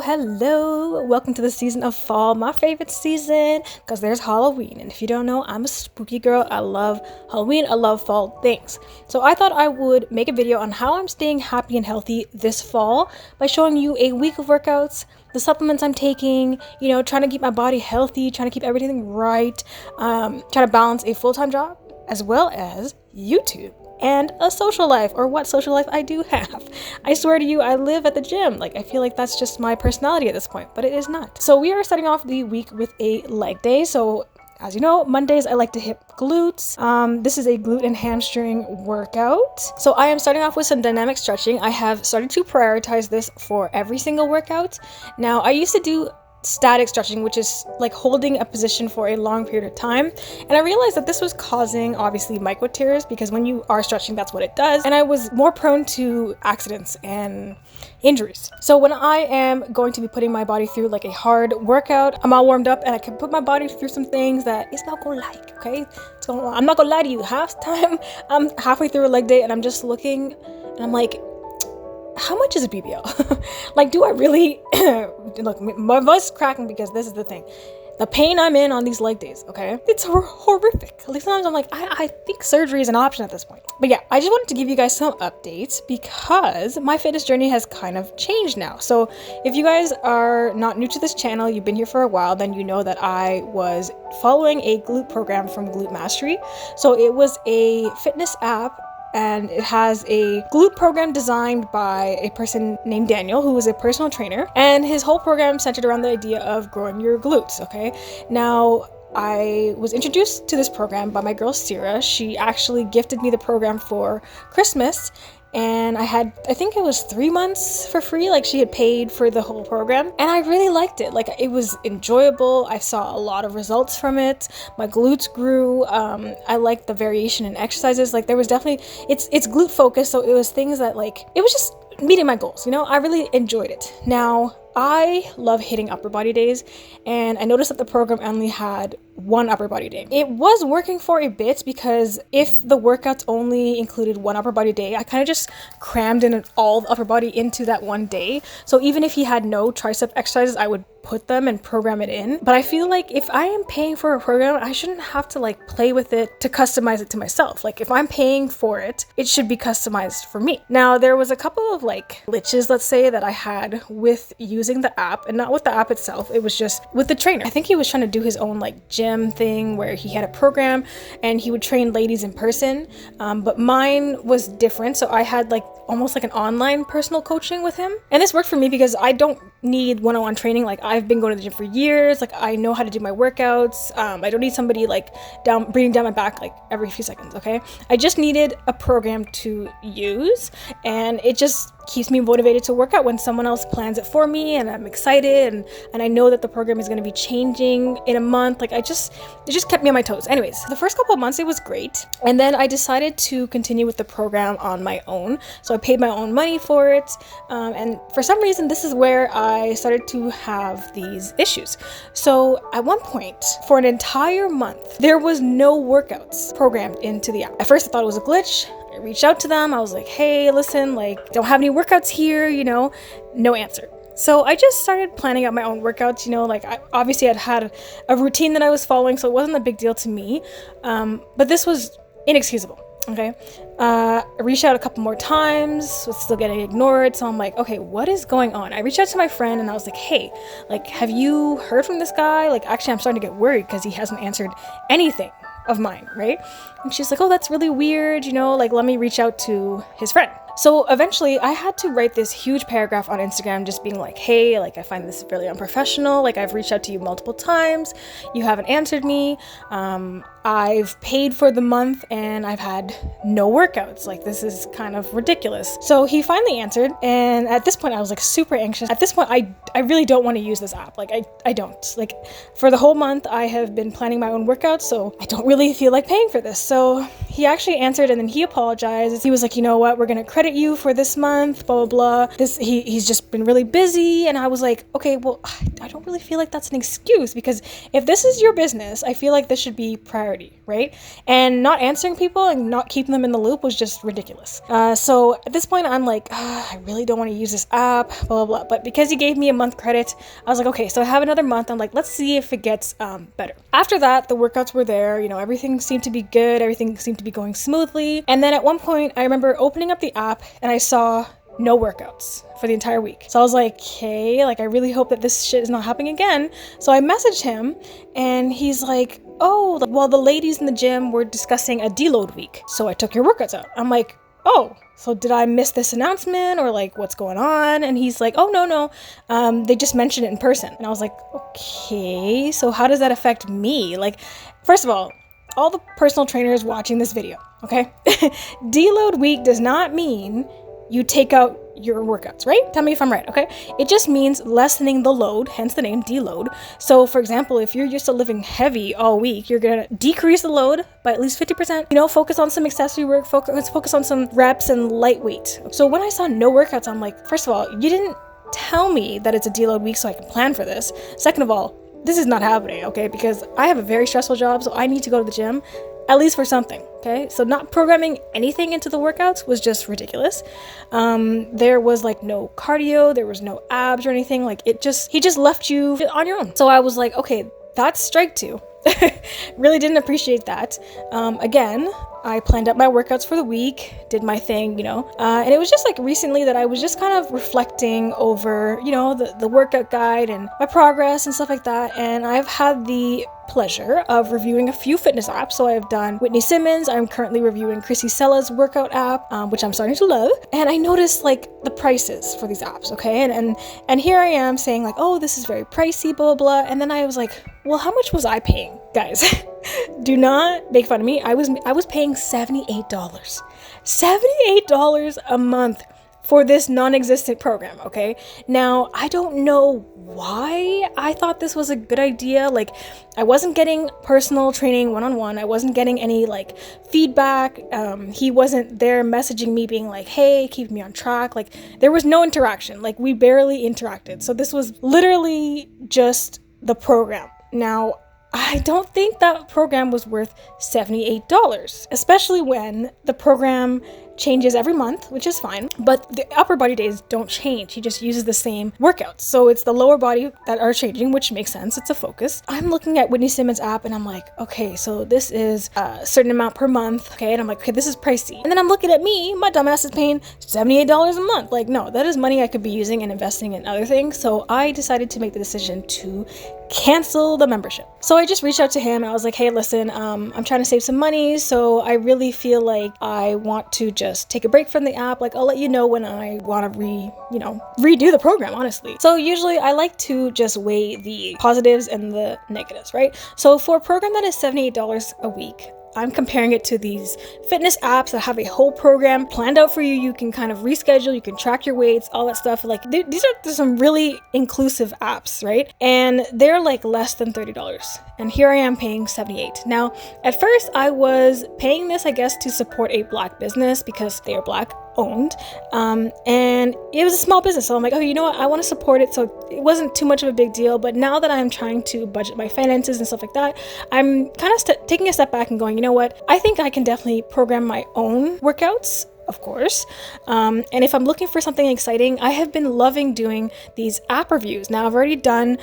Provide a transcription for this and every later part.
Hello, welcome to the season of fall, my favorite season, because there's Halloween. And if you don't know, I'm a spooky girl. I love Halloween, I love fall things. So I thought I would make a video on how I'm staying happy and healthy this fall by showing you a week of workouts, the supplements I'm taking, trying to keep my body healthy, trying to keep everything right, trying to balance a full-time job as well as YouTube and a social life, or what social life I do have. I swear to you, I live at the gym. I feel like that's just my personality at this point, but it is not. So we are starting off the week with a leg day. So as you know, Mondays I like to hit glutes. This is a glute and hamstring workout. So I am starting off with some dynamic stretching. I have started to prioritize this for every single workout. Now, I used to do static stretching, which is like holding a position for a long period of time, and I realized that this was causing obviously micro tears, because when you are stretching, that's what it does, and I was more prone to accidents and injuries. So when I am going to be putting my body through like a hard workout, I'm all warmed up and I can put my body through some things that it's not gonna like, okay? I'm not gonna lie to you, half time I'm halfway through a leg day and I'm just looking and I'm like, how much is a BBL? Do I really look, my voice is cracking because this is the thing. The pain I'm in on these leg days, okay? It's horrific. Like sometimes I'm like, I think surgery is an option at this point. But yeah, I just wanted to give you guys some updates because my fitness journey has kind of changed now. So if you guys are not new to this channel, you've been here for a while, then you know that I was following a glute program from Glute Mastery. So it was a fitness app, and it has a glute program designed by a person named Daniel, who is a personal trainer, and his whole program centered around the idea of growing your glutes. Okay, now I was introduced to this program by my girl Sierra. She actually gifted me the program for Christmas, and I think it was 3 months for free. She had paid for the whole program, and I really liked it. It was enjoyable. I saw a lot of results from it. My glutes grew. I liked the variation in exercises. There was definitely, it's glute focused, so it was things that it was just meeting my goals. I really enjoyed it. Now, I love hitting upper body days, and I noticed that the program only had one upper body day. It was working for a bit, because if the workouts only included one upper body day, I kind of just crammed in all the upper body into that one day. So even if he had no tricep exercises, I would put them and program it in. But I feel like if I am paying for a program, I shouldn't have to play with it to customize it to myself. If I'm paying for it, it should be customized for me. Now, there was a couple of glitches, let's say, that I had with using the app, and not with the app itself. It was just with the trainer. I think he was trying to do his own gym thing where he had a program and he would train ladies in person, but mine was different. So I had almost an online personal coaching with him, and this worked for me because I don't need one-on-one training. I've been going to the gym for years. I know how to do my workouts. I don't need somebody breathing down my back every few seconds. Okay, I just needed a program to use, and it just keeps me motivated to work out when someone else plans it for me, and I'm excited, and I know that the program is going to be changing in a month. It just kept me on my toes. Anyways, the first couple of months it was great, and then I decided to continue with the program on my own. So I paid my own money for it, and for some reason this is where I started to have these issues. So at one point, for an entire month, there was no workouts programmed into the app. At first I thought it was a glitch. I reached out to them. I was like, hey, listen, don't have any workouts here, no answer. So I just started planning out my own workouts, I obviously had a routine that I was following, so it wasn't a big deal to me, but this was inexcusable. Okay, I reached out a couple more times, was still getting ignored, so I'm like, okay, what is going on? I reached out to my friend and I was like, hey, have you heard from this guy? Actually, I'm starting to get worried because he hasn't answered anything of mine, right? And she's like, oh, that's really weird, let me reach out to his friend. So eventually I had to write this huge paragraph on Instagram just being like, hey, I find this really unprofessional. I've reached out to you multiple times. You haven't answered me. I've paid for the month and I've had no workouts. Like, this is kind of ridiculous. So he finally answered, and at this point I was like super anxious. At this point I really don't want to use this app. Like, I don't. Like, for the whole month I have been planning my own workouts, so I don't really feel like paying for this. So he actually answered, and then he apologized. He was like, you know what, we're gonna credit you for this month, blah blah blah. He's just been really busy. And I was like, okay, well, I don't really feel like that's an excuse, because if this is your business, I feel like this should be priority, right? And not answering people and not keeping them in the loop was just ridiculous. So at this point I'm like, I really don't want to use this app, blah blah blah. But because he gave me a month credit, I was like, okay, so I have another month. I'm like, let's see if it gets better. After that, the workouts were there, you know, everything seemed to be good, everything seemed to be going smoothly. And then at one point I remember opening up the app and I saw no workouts for the entire week. So I was like, okay, like, I really hope that this shit is not happening again. So I messaged him and he's like, oh, well, the ladies in the gym were discussing a deload week, so I took your workouts out. I'm like, oh, so did I miss this announcement, or like, what's going on? And he's like, oh, no, they just mentioned it in person. And I was like, okay, so how does that affect me? Like, first of all the personal trainers watching this video, okay? Deload week does not mean you take out your workouts, right? Tell me if I'm right, okay? It just means lessening the load, hence the name deload. So for example, if you're used to lifting heavy all week, you're gonna decrease the load by at least 50%, you know, focus on some accessory work, focus on some reps and lightweight. So when I saw no workouts, I'm like, first of all, you didn't tell me that it's a deload week so I can plan for this. Second of all, this is not happening, okay? Because I have a very stressful job, so I need to go to the gym at least for something, okay? So not programming anything into the workouts was just ridiculous. There was like no cardio, there was no abs or anything. Like, he just left you on your own. So I was like, okay, that's strike two. Really didn't appreciate that. Again, I planned out my workouts for the week, did my thing, you know, and it was just like recently that I was just kind of reflecting over, you know, the workout guide and my progress and stuff like that. And I've had the pleasure of reviewing a few fitness apps. So I've done Whitney Simmons. I'm currently reviewing Chrissy Sella's workout app, which I'm starting to love. And I noticed like the prices for these apps, okay? And here I am saying like, oh, this is very pricey, blah, blah, blah. And then I was like, well, how much was I paying? Guys, do not make fun of me. I was paying $78. $78 a month for this non-existent program, okay? Now, I don't know why I thought this was a good idea. Like, I wasn't getting personal training one-on-one. I wasn't getting any like feedback. He wasn't there messaging me being like, hey, keep me on track. Like, there was no interaction. Like, we barely interacted. So this was literally just the program. Now, I don't think that program was worth $78, especially when the program changes every month, which is fine, but the upper body days don't change. He just uses the same workouts. So it's the lower body that are changing, which makes sense. It's a focus. I'm looking at Whitney Simmons' app and I'm like, okay, so this is a certain amount per month. Okay. And I'm like, okay, this is pricey. And then I'm looking at me, my dumbass is paying $78 a month. Like, no, that is money I could be using and investing in other things. So I decided to make the decision to cancel the membership. So I just reached out to him and I was like, hey, listen, I'm trying to save some money. So I really feel like I want to just take a break from the app. Like, I'll let you know when I want to redo the program, honestly. So usually I like to just weigh the positives and the negatives, right? So for a program that is $78 a week, I'm comparing it to these fitness apps that have a whole program planned out for you. You can kind of reschedule, you can track your weights, all that stuff. Like, these are some really inclusive apps, right? And they're like less than $30. And here I am paying $78. Now, at first I was paying this, I guess, to support a Black business because they are Black owned. And it was a small business. So I'm like, oh, you know what? I want to support it. So it wasn't too much of a big deal. But now that I'm trying to budget my finances and stuff like that, I'm kind of taking a step back and going, you know what? I think I can definitely program my own workouts, of course. And if I'm looking for something exciting, I have been loving doing these app reviews. Now I've already done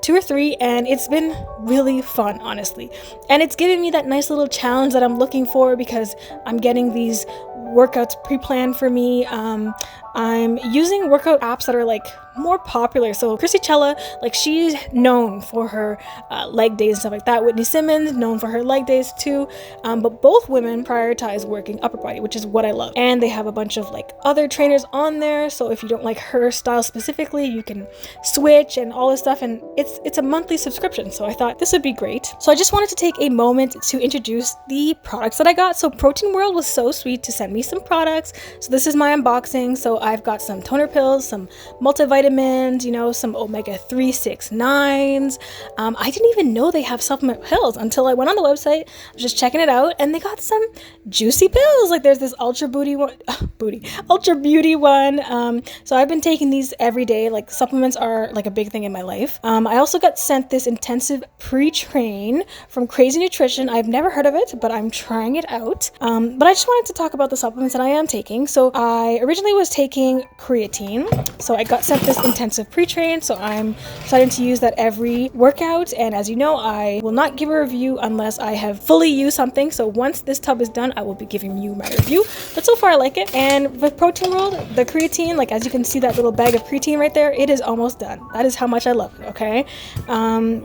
2 or 3 and it's been really fun, honestly. And it's giving me that nice little challenge that I'm looking for because I'm getting these workouts pre-planned for me. I'm using workout apps that are like more popular. So Chrissy Chella, like she's known for her leg days and stuff like that. Whitney Simmons, known for her leg days too. But both women prioritize working upper body, which is what I love. And they have a bunch of like other trainers on there. So if you don't like her style specifically, you can switch and all this stuff. And it's a monthly subscription. So I thought this would be great. So I just wanted to take a moment to introduce the products that I got. So Protein World was so sweet to send me some products. So this is my unboxing. So I've got some toner pills, some multivitamins, you know, some omega-3, 6, 9s. I didn't even know they have supplement pills until I went on the website. I was just checking it out, and they got some juicy pills. Like there's this Ultra Beauty one. So I've been taking these every day. Like supplements are like a big thing in my life. I also got sent this intensive pre-train from Crazy Nutrition. I've never heard of it, but I'm trying it out. But I just wanted to talk about the supplements that I am taking. So I originally was taking creatine. So I got sent this intensive pre-train. So I'm starting to use that every workout. And as you know, I will not give a review unless I have fully used something. So once this tub is done, I will be giving you my review. But so far I like it. And with Protein World, the creatine, like as you can see that little bag of creatine right there, it is almost done. That is how much I love it, okay?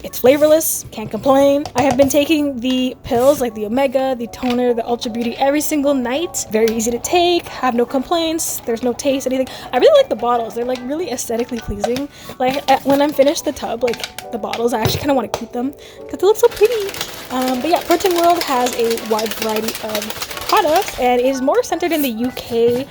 It's flavorless, can't complain. I have been taking the pills like the Omega, the toner, the Ultra Beauty every single night. Very easy to take, have no complaints, there's no taste, anything. I really like the bottles. They're like really aesthetically pleasing. Like when I'm finished the tub, like the bottles, I actually kind of want to keep them because they look so pretty. But yeah, Protein World has a wide variety of products and it is more centered in the UK.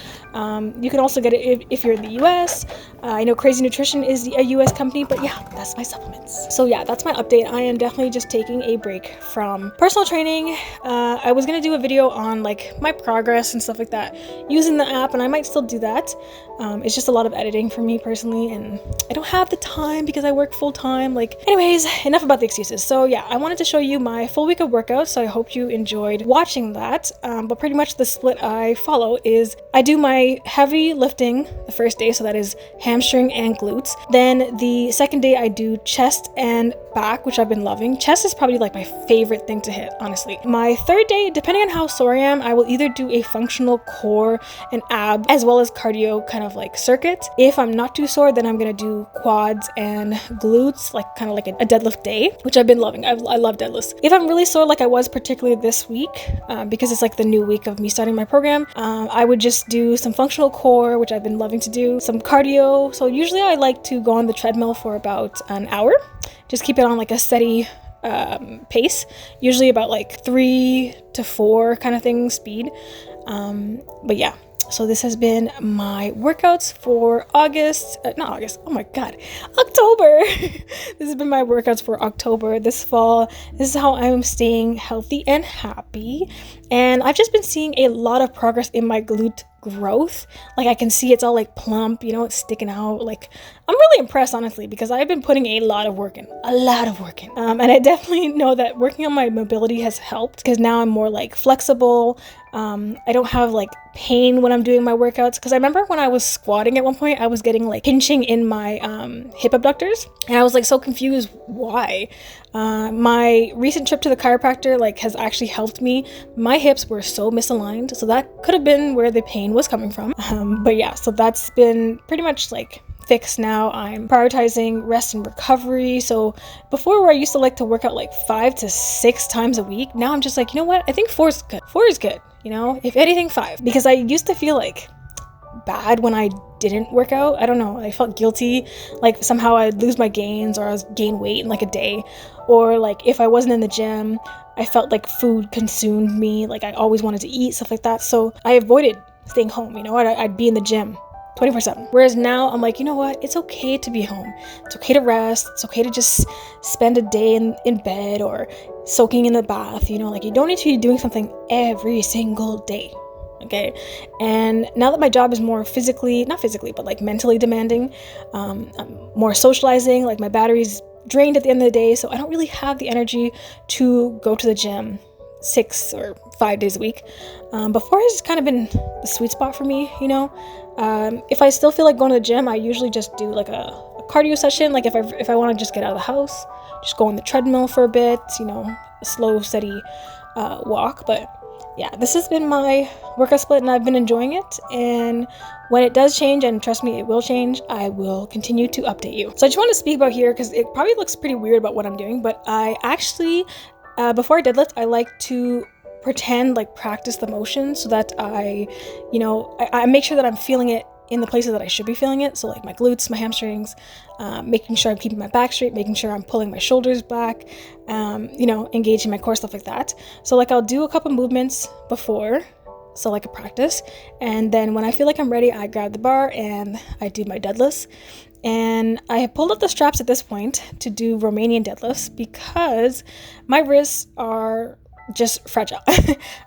You can also get it if you're in the US. I know Crazy Nutrition is a US company, but yeah, that's my supplements. So yeah, that's my update. I am definitely just taking a break from personal training. I was gonna do a video on like my progress and stuff like that using the app, and I might still do that. It's just a lot of editing for me personally, and I don't have the time because I work full time. Like, anyways, enough about the excuses. So yeah, I wanted to show you my full week of workouts, so I hope you enjoyed watching that. But pretty much the split I follow is I do my heavy lifting the first day, so that is hamstring and glutes. Then the second day I do chest and back, which I've been loving. Chest is probably like my favorite thing to hit, honestly. My third day, depending on how sore I am, I will either do a functional core and ab as well as cardio kind of like circuit. If I'm not too sore, then I'm gonna do quads and glutes, like kind of like a deadlift day, which I've been loving. I love deadlifts. If I'm really sore, like I was particularly this week, because it's like the new week of me starting my program, I would just do some functional core, which I've been loving to do, some cardio. So usually I like to go on the treadmill for about an hour, just keep it on like a steady pace, usually about like 3 to 4 kind of thing speed. But yeah, so this has been my workouts for October. This has been my workouts for October, this fall. This is how I'm staying healthy and happy. And I've just been seeing a lot of progress in my glute growth. Like I can see it's all like plump, you know, it's sticking out. Like I'm really impressed, honestly, because I've been putting a lot of work in. And I definitely know that working on my mobility has helped because now I'm more like flexible. I don't have like pain when I'm doing my workouts, because I remember when I was squatting at one point, I was getting like pinching in my hip abductors, and I was like so confused why. My recent trip to the chiropractor like has actually helped me. My hips were so misaligned, so that could have been where the pain was coming from. But yeah, so that's been pretty much like fixed now. I'm prioritizing rest and recovery. So before, where I used to like to work out like 5 to 6 times a week, now I'm just like, you know what, I think 4 is good. 4 is good, you know, if anything 5, because I used to feel like bad when I didn't work out. I don't know, I felt guilty, like somehow I'd lose my gains or I was gain weight in like a day, or like if I wasn't in the gym, I felt like food consumed me, like I always wanted to eat, stuff like that. So I avoided staying home, you know, I'd be in the gym 24/7. Whereas now I'm like, you know what? It's okay to be home. It's okay to rest. It's okay to just spend a day in bed or soaking in the bath, you know, like you don't need to be doing something every single day. Okay. And now that my job is more not physically, but like mentally demanding, I'm more socializing, like my battery's drained at the end of the day. So I don't really have the energy to go to the gym 6 or 5 days a week. Before it's kind of been the sweet spot for me, you know. If I still feel like going to the gym, I usually just do like a cardio session. Like if I want to just get out of the house, just go on the treadmill for a bit, you know, a slow, steady walk. But yeah, this has been my workout split and I've been enjoying it. And when it does change, and trust me, it will change, I will continue to update you. So I just want to speak about here because it probably looks pretty weird about what I'm doing, but I actually, before I deadlift, I like to pretend like practice the motion so that I make sure that I'm feeling it in the places that I should be feeling it. So like my glutes, my hamstrings, making sure I'm keeping my back straight, making sure I'm pulling my shoulders back, engaging my core, stuff like that. So like I'll do a couple movements before, so like a practice, and then when I feel like I'm ready, I grab the bar and I do my deadlifts. And I have pulled up the straps at this point to do Romanian deadlifts because my wrists are just fragile.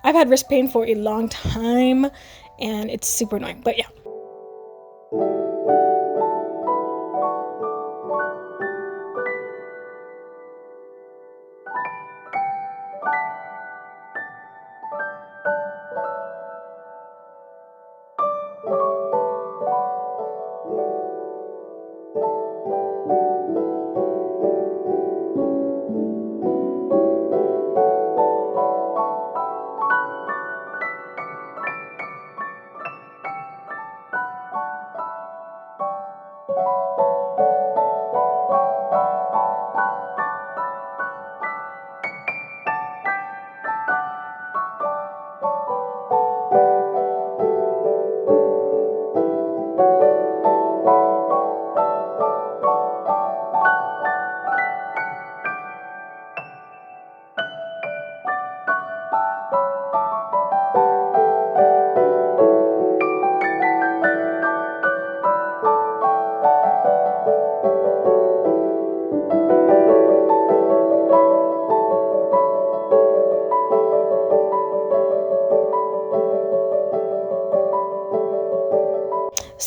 I've had wrist pain for a long time and it's super annoying, but yeah.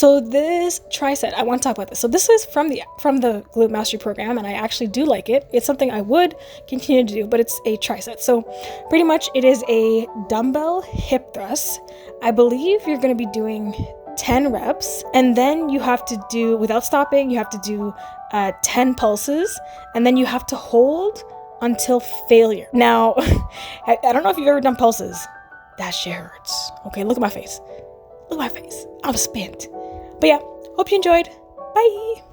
So this tricep, I want to talk about this. So this is from the glute mastery program, and I actually do like it. It's something I would continue to do, but it's a tricep. So pretty much it is a dumbbell hip thrust. I believe you're going to be doing 10 reps, and then you have to do, without stopping, you have to do 10 pulses, and then you have to hold until failure. Now, I don't know if you've ever done pulses. That shit hurts. Okay, look at my face. Look at my face. I'm spent. But yeah, hope you enjoyed. Bye.